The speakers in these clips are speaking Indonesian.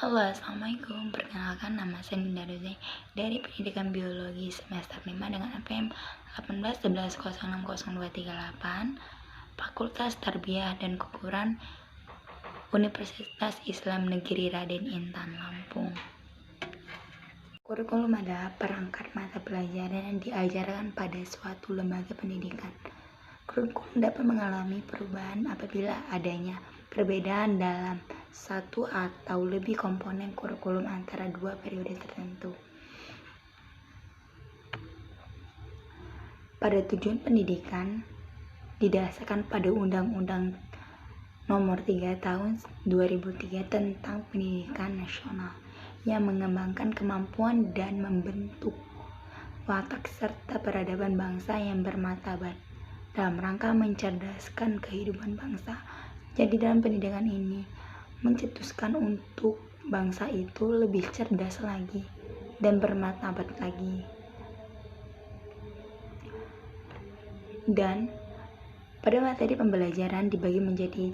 Halo, Assalamualaikum. Perkenalkan, nama saya Ninda Ruzai dari Pendidikan Biologi semester 5 dengan APM 1811060238 Fakultas Tarbiyah dan Keguruan Universitas Islam Negeri Raden Intan, Lampung. Kurikulum adalah perangkat mata pelajaran yang diajarkan pada suatu lembaga pendidikan. Kurikulum dapat mengalami perubahan apabila adanya perbedaan dalam satu atau lebih komponen kurikulum antara dua periode tertentu. Pada tujuan pendidikan didasarkan pada Undang-Undang Nomor 3 Tahun 2003 tentang Pendidikan Nasional yang mengembangkan kemampuan dan membentuk watak serta peradaban bangsa yang bermartabat dalam rangka mencerdaskan kehidupan bangsa. Jadi dalam pendidikan ini mencetuskan untuk bangsa itu lebih cerdas lagi dan bermartabat lagi. Dan pada materi pembelajaran dibagi menjadi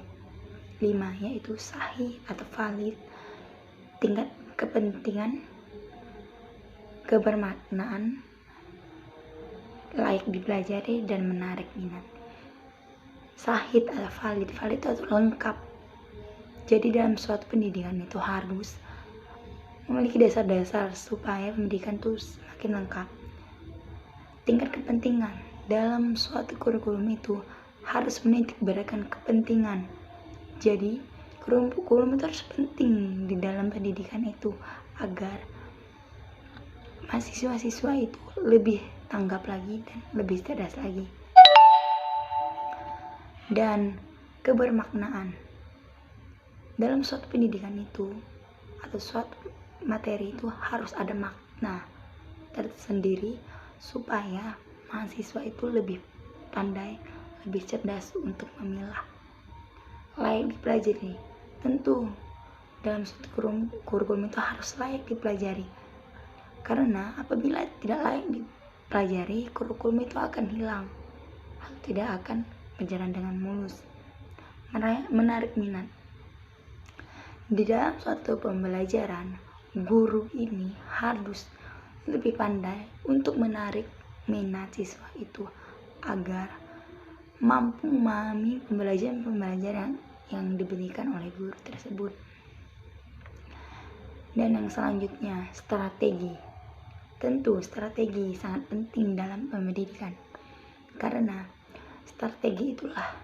5, yaitu sahih atau valid, tingkat kepentingan, kebermaknaan, layak dipelajari, dan menarik minat. Sahih atau valid itu lengkap. Jadi dalam suatu pendidikan itu harus memiliki dasar-dasar supaya pendidikan itu semakin lengkap. Tingkat kepentingan dalam suatu kurikulum itu harus menitik beratkan kepentingan. Jadi kurikulum itu harus penting di dalam pendidikan itu agar mahasiswa-siswa itu lebih tanggap lagi dan lebih cerdas lagi. Dan kebermaknaan dalam suatu pendidikan itu atau suatu materi itu harus ada makna tersendiri supaya mahasiswa itu lebih pandai, lebih cerdas untuk memilah. Layak dipelajari, tentu dalam suatu kurikulum itu harus layak dipelajari, karena apabila tidak layak dipelajari, kurikulum itu akan hilang atau tidak akan berjalan dengan mulus. Menarik minat di dalam suatu pembelajaran, guru ini harus lebih pandai untuk menarik minat siswa itu agar mampu memahami pembelajaran yang diberikan oleh guru tersebut. Dan yang selanjutnya, strategi. Tentu strategi sangat penting dalam pendidikan, karena strategi itulah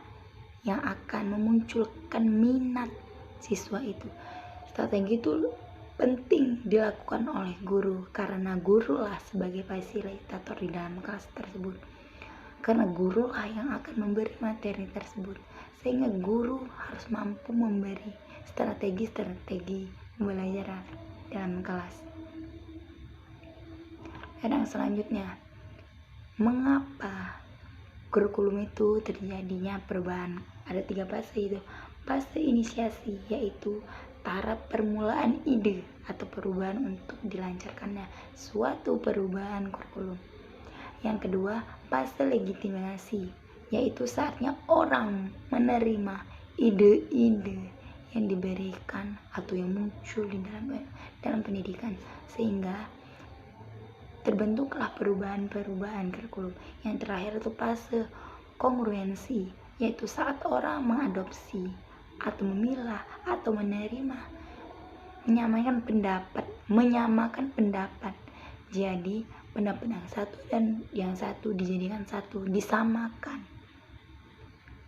yang akan memunculkan minat siswa itu. Strategi itu penting dilakukan oleh guru, karena guru lah sebagai fasilitator di dalam kelas tersebut. Karena guru lah yang akan memberi materi tersebut, sehingga guru harus mampu memberi strategi pembelajaran dalam kelas. Dan yang selanjutnya, mengapa kurikulum itu terjadinya perubahan? Ada 3 fase itu. Fase inisiasi, yaitu tahap permulaan ide atau perubahan untuk dilancarkannya suatu perubahan kurikulum. Yang kedua, fase legitimasi, yaitu saatnya orang menerima ide-ide yang diberikan atau yang muncul di dalam pendidikan, sehingga terbentuklah perubahan kurikulum. Yang terakhir itu fase kongruensi, yaitu saat orang mengadopsi atau memilah atau menerima, menyamakan pendapat. Jadi pendapat yang satu dan yang satu dijadikan satu, disamakan,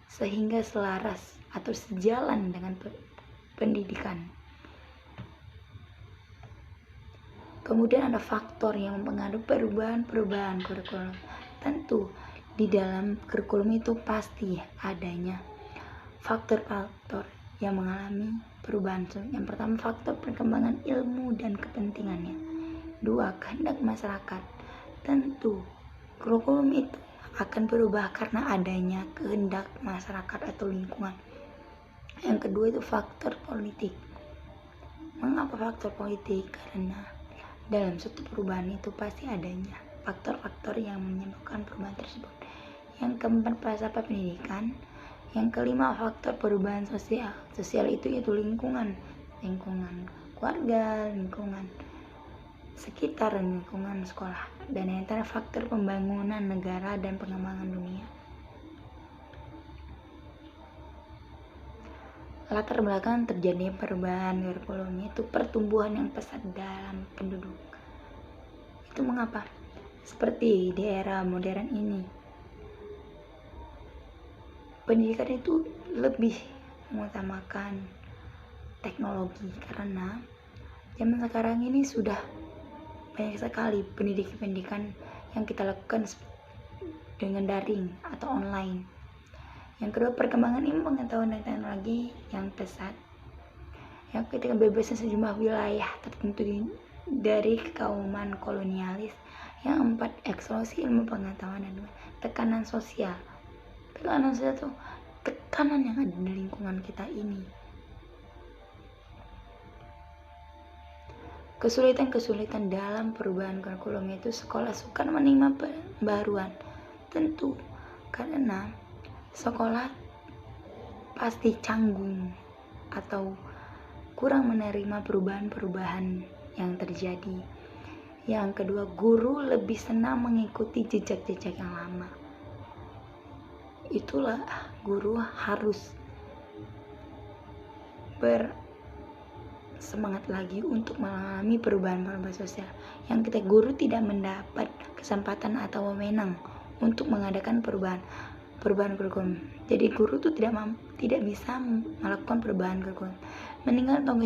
sehingga selaras atau sejalan dengan pendidikan. Kemudian ada faktor yang mempengaruhi perubahan kurikulum. Tentu di dalam kurikulum itu pasti adanya faktor-faktor yang mengalami perubahan. Yang pertama, faktor perkembangan ilmu dan kepentingannya. 2, kehendak masyarakat. Tentu kurikulum itu akan berubah karena adanya kehendak masyarakat atau lingkungan. Yang kedua itu faktor politik. Mengapa faktor politik? Karena dalam suatu perubahan itu pasti adanya faktor-faktor yang menyebabkan perubahan tersebut. Yang keempat, falsafah pendidikan. Yang kelima, faktor perubahan sosial. Sosial itu yaitu lingkungan, keluarga, lingkungan sekitar, lingkungan sekolah, dan yang terakhir faktor pembangunan negara dan pengembangan dunia. Latar belakang terjadi perubahan kurikulum itu pertumbuhan yang pesat dalam penduduk. Itu mengapa? Seperti di era modern ini, pendidikan itu lebih mengutamakan teknologi karena zaman sekarang ini sudah banyak sekali pendidikan yang kita lakukan dengan daring atau online. Yang kedua, perkembangan ilmu pengetahuan dan teknologi yang pesat. Yang ketiga, bebasnya sejumlah wilayah tertentu dari kekauman kolonialis. Yang empat, eksplosi ilmu pengetahuan dan tekanan sosial. Tekanan sosial itu tekanan yang ada di lingkungan kita ini. Kesulitan-kesulitan dalam perubahan kurikulum itu sekolah sukar menerima pembaruan. Tentu, karena sekolah pasti canggung atau kurang menerima perubahan-perubahan yang terjadi. Yang kedua, guru lebih senang mengikuti jejak-jejak yang lama. Itulah guru harus semangat lagi untuk mengalami perubahan-perubahan sosial. Yang ketiga, guru tidak mendapat kesempatan atau wewenang untuk mengadakan perubahan kurikulum. Jadi guru itu tidak bisa melakukan perubahan kurikulum. Meninggal atau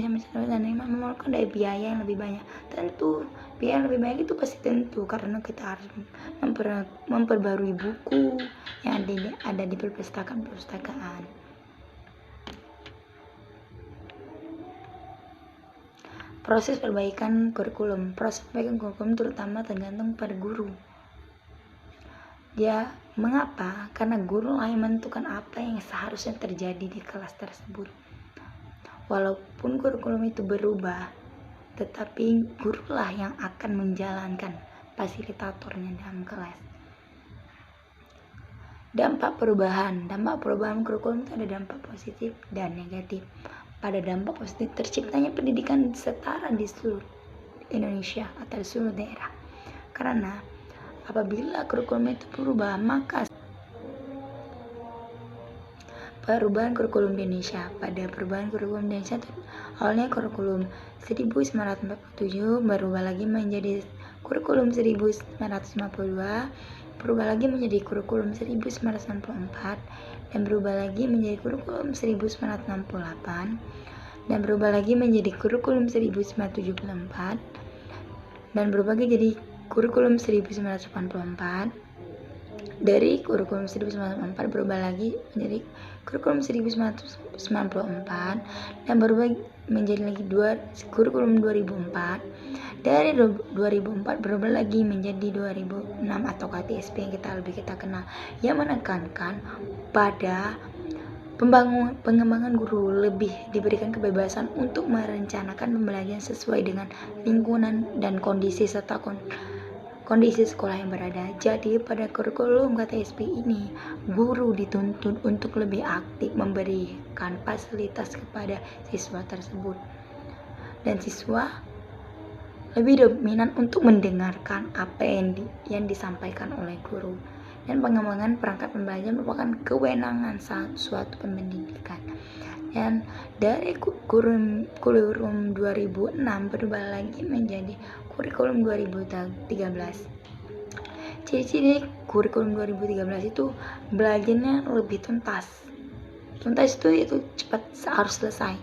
dan memerlukan dari biaya yang lebih banyak. Tentu biaya yang lebih banyak itu pasti tentu karena kita harus memperbarui buku yang ada di perpustakaan. Proses perbaikan kurikulum terutama tergantung pada guru. Ya, mengapa? Karena guru lah yang menentukan apa yang seharusnya terjadi di kelas tersebut. Walaupun kurikulum itu berubah, tetapi gurulah yang akan menjalankan, fasilitatornya dalam kelas. Dampak perubahan kurikulum itu ada dampak positif dan negatif. Pada dampak positif, terciptanya pendidikan setara di seluruh Indonesia atau di seluruh daerah. Karena apabila kurikulum itu berubah, maka perubahan kurikulum di Indonesia. Pada perubahan kurikulum di Indonesia, awalnya kurikulum 1947 berubah lagi menjadi kurikulum 1952, berubah lagi menjadi kurikulum 1994, dan berubah lagi menjadi kurikulum 1968, dan berubah lagi menjadi kurikulum 1974, dan berubah lagi jadi kurikulum 1984. Dari kurikulum 1994 berubah lagi menjadi kurikulum 1994, dan berubah menjadi lagi kurikulum 2004. Dari 2004 berubah lagi menjadi 2006 atau KTSP yang kita kenal, yang menekankan pada pengembangan guru, lebih diberikan kebebasan untuk merencanakan pembelajaran sesuai dengan lingkungan dan kondisi serta kondisi sekolah yang berada. Jadi pada kurikulum KTSP ini, guru dituntut untuk lebih aktif memberikan fasilitas kepada siswa tersebut, dan siswa lebih dominan untuk mendengarkan apa yang disampaikan oleh guru. Dan pengembangan perangkat pembelajaran merupakan kewenangan suatu pendidikan. Dan dari kurikulum 2006 berubah lagi menjadi kurikulum 2013. Ciri-ciri kurikulum 2013 itu belajarnya lebih tuntas. Tuntas itu cepat, harus selesai.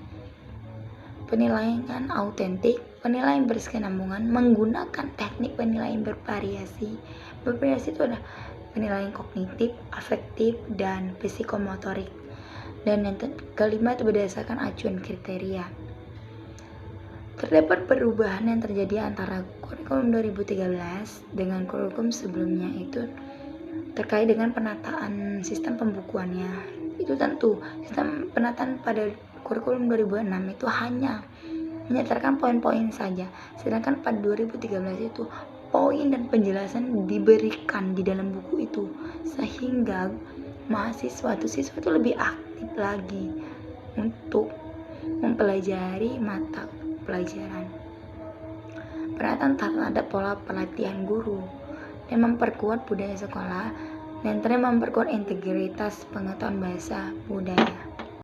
Penilaian autentik, penilaian berkesinambungan, menggunakan teknik penilaian bervariasi. Bervariasi itu ada penilaian kognitif, afektif, dan psikomotorik. Dan yang kelima itu berdasarkan acuan kriteria. Terdapat perubahan yang terjadi antara kurikulum 2013 dengan kurikulum sebelumnya itu terkait dengan penataan sistem pembukuannya. Itu tentu sistem penataan pada kurikulum 2006 itu hanya menyertakan poin-poin saja, sedangkan pada 2013 itu poin dan penjelasan diberikan di dalam buku itu, sehingga siswa itu lebih aktif lagi untuk mempelajari mata pelajaran. Perhatian terhadap pola pelatihan guru dan memperkuat budaya sekolah, dan memperkuat integritas pengetahuan bahasa budaya.